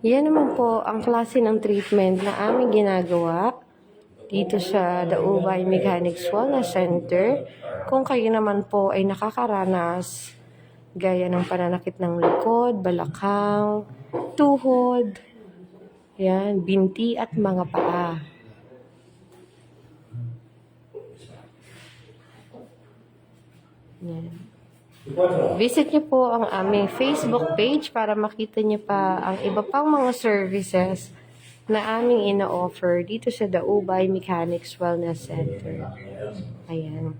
Yan naman po ang klase ng treatment na aming ginagawa dito sa Daubay Mechanics Wellness Center. Kung kayo naman po ay nakakaranas gaya ng pananakit ng likod, balakang, tuhod, yan, binti at mga paa. Yan. Visit niyo po ang aming Facebook page para makita niyo pa ang iba pang mga services na aming ina-offer dito sa Daubay Mechanics Wellness Center. Ayan.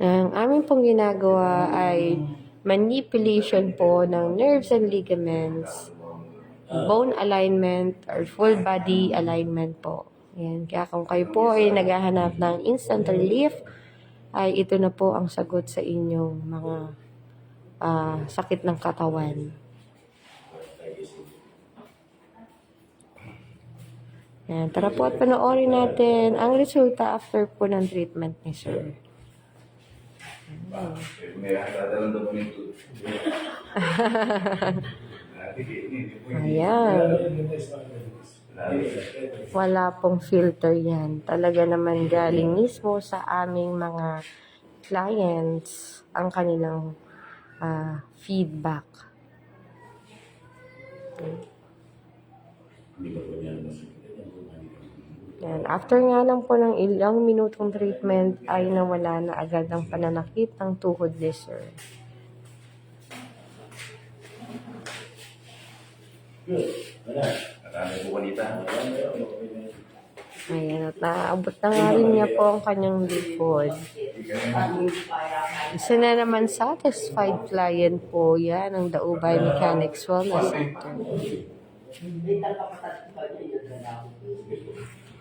Ang aming pong ginagawa ay manipulation po ng nerves and ligaments, bone alignment or full body alignment po. Ayan. Kaya kung kayo po ay naghahanap ng instant relief, ay ito na po ang sagot sa inyong mga sakit ng katawan. Ayan. Tara po at panoorin natin ang resulta after po ng treatment ni Sir. Ayan. Wala pong filter yan. Talaga naman galing mismo sa aming mga clients ang kanilang feedback. Yan. After nga lang po ng ilang minutong treatment ay nawala na agad ang pananakit ng tuhod ni Sir. Ayan, at naaabot na nga rin niya po ang kanyang likod. Isa na naman satisfied client po yan ang Daubay Mechanics Wellness Center.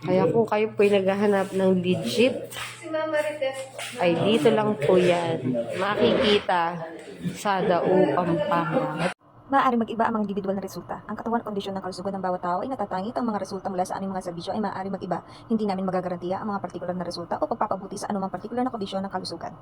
Kaya kung kayo po'y naghahanap ng legit, ay dito lang po yan. Makikita sa Daub, Pampanga. Maaaring mag-iba ang mga individual na resulta. Ang katawan at kondisyon ng kalusugan ng bawat tao ay natatangit. Ang mga resulta mula sa aming mga serbisyo ay maaaring mag-iba. Hindi namin magagarantiya ang mga partikular na resulta o pagpapabuti sa anumang partikular na kondisyon ng kalusugan.